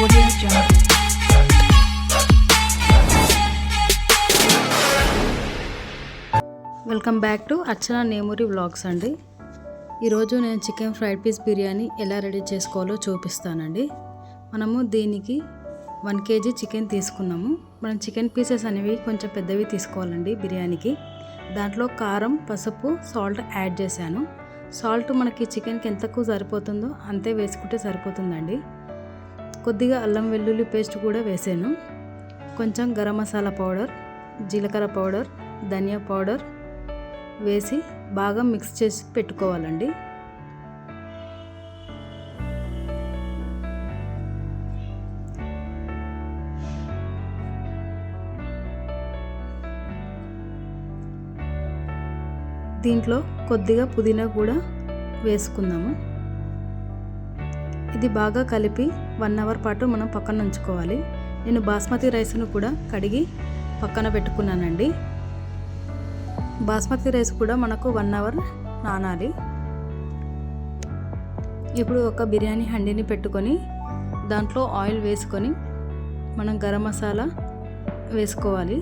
Audio Jungle. Welcome back to Archana Nemuri vlogs అండి. ఈరోజు నేను చికెన్ ఫ్రైడ్ పీస్ బిర్యానీ ఎలా రెడీ చేసుకోవాలో చూపిస్తానండి. మనము దీనికి 1 kg చికెన్ తీసుకున్నాము. మనం చికెన్ పీసెస్ అనేవి కొంచెం పెద్దవి తీసుకోవాలండి బిర్యానీకి. దాంట్లో కారం, పసుపు, సాల్ట్ యాడ్ చేశాను. సాల్ట్ మనకి చికెన్కి ఎంతకు సరిపోతుందో అంతే వేసుకుంటే సరిపోతుందండి. కొద్దిగా అల్లం వెల్లుల్లి పేస్ట్ కూడా వేసాను. కొంచెం గరం మసాలా పౌడర్, జీలకర్ర పౌడర్, ధనియా పౌడర్ వేసి బాగా మిక్స్ చేసి పెట్టుకోవాలండి. దీంట్లో కొద్దిగా పుదీనా కూడా వేసుకుందాము. ఇది బాగా కలిపి 1 అవర్ పాటు మనం పక్కన ఉంచుకోవాలి. నేను బాస్మతి రైస్ను కూడా కడిగి పక్కన పెట్టుకున్నానండి. బాస్మతి రైస్ కూడా మనకు 1 అవర్ నానాలి. ఇప్పుడు ఒక బిర్యానీ హండీని పెట్టుకొని దాంట్లో ఆయిల్ వేసుకొని మనం గరం మసాలా వేసుకోవాలి.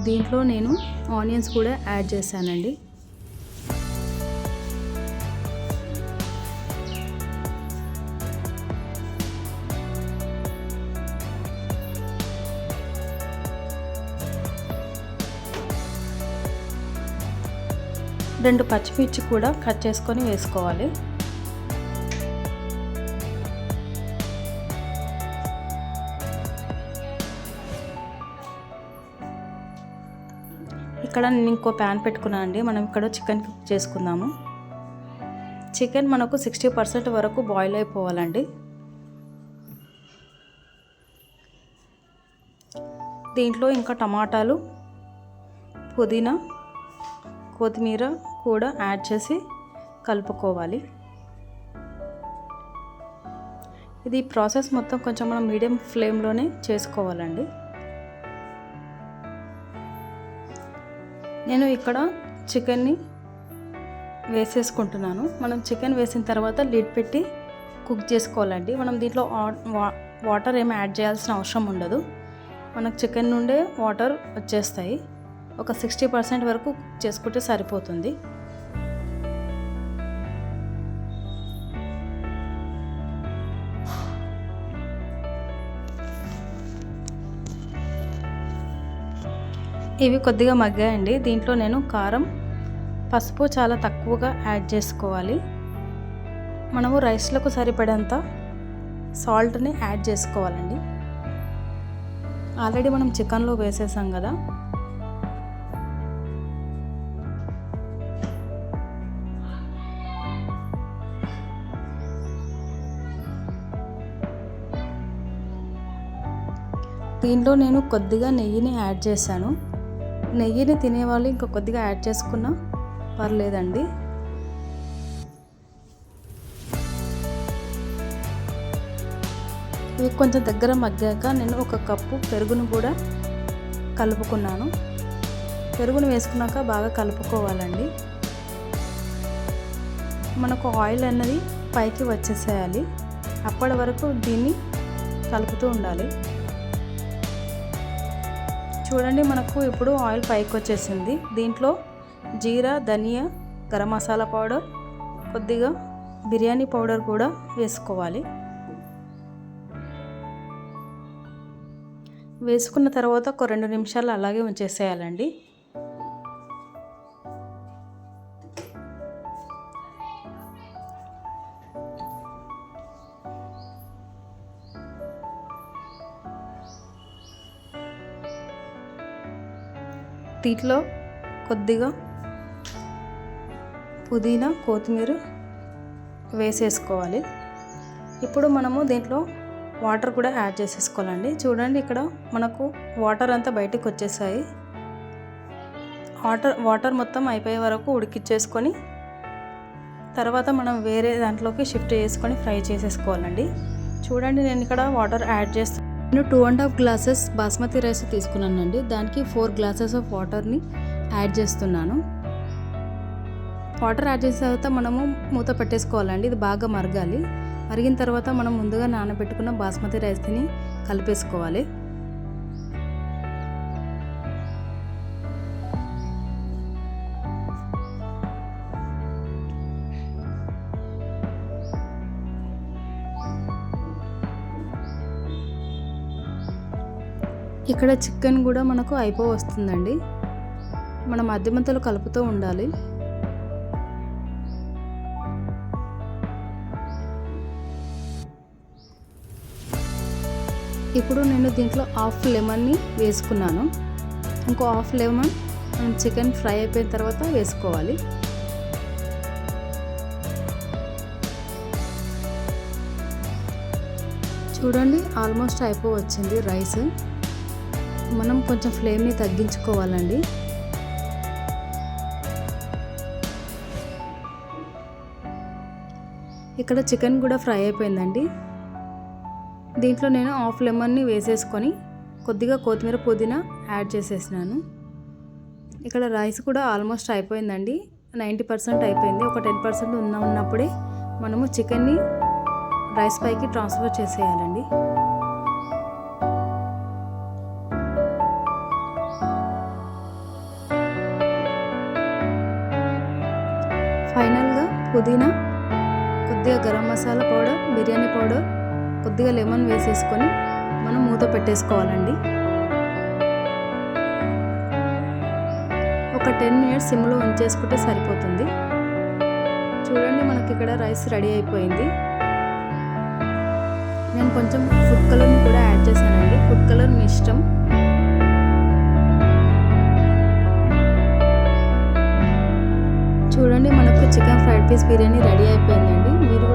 దీంట్లో నేను ఆనియన్స్ కూడా యాడ్ చేశానండి. రెండు పచ్చిమిర్చి కూడా కట్ చేసుకొని వేసుకోవాలి. ఇక్కడ నేను ఇంకో ప్యాన్ పెట్టుకున్నాను అండి. మనం ఇక్కడ చికెన్ కుక్ చేసుకుందాము. చికెన్ మనకు 60% వరకు బాయిల్ అయిపోవాలండి. దీంట్లో ఇంకా టమాటాలు, పుదీనా, కొత్తిమీర కూడా యాడ్ చేసి కలుపుకోవాలి. ఇది ప్రాసెస్ మొత్తం కొంచెం మనం మీడియం ఫ్లేమ్లోనే చేసుకోవాలండి. నేను ఇక్కడ చికెన్ని వేసేసుకుంటున్నాను. మనం చికెన్ వేసిన తర్వాత లిడ్ పెట్టి కుక్ చేసుకోవాలండి. మనం దీంట్లో వాటర్ ఏమి యాడ్ చేయాల్సిన అవసరం ఉండదు. మనకు చికెన్ నుండే వాటర్ వచ్చేస్తాయి. ఒక 60% వరకు కుక్ చేసుకుంటే సరిపోతుంది. ఇవి కొద్దిగా మగ్గాయండి. దీంట్లో నేను కారం, పసుపు చాలా తక్కువగా యాడ్ చేసుకోవాలి. మనము రైస్లకు సరిపడేంత సాల్ట్ని యాడ్ చేసుకోవాలండి. ఆల్రెడీ మనం చికెన్లో వేసేసాం కదా. దీంట్లో నేను కొద్దిగా నెయ్యిని యాడ్ చేశాను. నెయ్యిని తినేవాళ్ళు ఇంకా కొద్దిగా యాడ్ చేసుకున్నా పర్లేదండి. ఇవి కొంచెం దగ్గర మగ్గాక నేను 1 కప్పు పెరుగును కూడా కలుపుకున్నాను. పెరుగును వేసుకున్నాక బాగా కలుపుకోవాలండి. మనకు ఆయిల్ అన్నది పైకి వచ్చేసేయాలి. అప్పటి వరకు దీన్ని కలుపుతూ ఉండాలి. చూడండి, మనకు ఇప్పుడు ఆయిల్ పైకి వచ్చేసింది. దీంట్లో జీరా, ధనియా, గరం మసాలా పౌడర్, కొద్దిగా బిర్యానీ పౌడర్ కూడా వేసుకోవాలి. వేసుకున్న తర్వాత ఒక 2 నిమిషాలు అలాగే ఉంచేసేయాలండి. దీంట్లో కొద్దిగా పుదీనా, కొత్తిమీర వేసేసుకోవాలి. ఇప్పుడు మనము దీంట్లో వాటర్ కూడా యాడ్ చేసేసుకోవాలండి. చూడండి, ఇక్కడ మనకు వాటర్ అంతా బయటికి వచ్చేసాయి. వాటర్ మొత్తం అయిపోయే వరకు ఉడికిచ్చేసుకొని తర్వాత మనం వేరే దాంట్లోకి షిఫ్ట్ చేసుకొని ఫ్రై చేసేసుకోవాలండి. చూడండి, నేను ఇక్కడ వాటర్ యాడ్ చేస్తాను. నేను 2.5 గ్లాసెస్ బాస్మతి రైస్ తీసుకున్నానండి. దానికి 4 గ్లాసెస్ ఆఫ్ వాటర్ని యాడ్ చేస్తున్నాను. వాటర్ యాడ్ చేసిన తర్వాత మనము మూత పెట్టేసుకోవాలండి. ఇది బాగా మరగాలి. మరిగిన తర్వాత మనం ముందుగా నానబెట్టుకున్న బాస్మతి రైస్ని కలిపేసుకోవాలి. ఇక్కడ చికెన్ కూడా మనకు వస్తుందండి. మనం మధ్య మధ్యలో కలుపుతూ ఉండాలి. ఇప్పుడు నేను దీంట్లో హాఫ్ లెమన్ని వేసుకున్నాను. ఇంకో హాఫ్ లెమన్ మనం చికెన్ ఫ్రై అయిపోయిన తర్వాత వేసుకోవాలి. చూడండి, ఆల్మోస్ట్ వచ్చింది రైస్. మనం కొంచెం ఫ్లేమ్ని తగ్గించుకోవాలండి. ఇక్కడ చికెన్ కూడా ఫ్రై అయిపోయిందండి. దీంట్లో నేను హాఫ్ లెమన్ని వేసేసుకొని కొద్దిగా కొత్తిమీర పుదీనా యాడ్ చేసేసినాను. ఇక్కడ రైస్ కూడా ఆల్మోస్ట్ అయిపోయిందండి. 90% అయిపోయింది. ఒక 10% ఉన్నప్పుడే మనము చికెన్ని రైస్ పైకి ట్రాన్స్ఫర్ చేసేయాలండి. ఫైనల్గా పుదీనా, కొద్దిగా గరం మసాలా పౌడర్, బిర్యానీ పౌడర్, కొద్దిగా లెమన్ వేసేసుకొని మనం మూత పెట్టేసుకోవాలండి. ఒక 10 minutes సిమ్లో ఉంచేసుకుంటే సరిపోతుంది. చూడండి, మనకి ఇక్కడ రైస్ రెడీ అయిపోయింది. నేను కొంచెం ఫుడ్ కలర్ని కూడా యాడ్ చేశానండి. ఫుడ్ కలర్ మీ ఇష్టం. చూడండి, మనకు chicken fried piece biryani ready అయిపోయిందండి. మీరు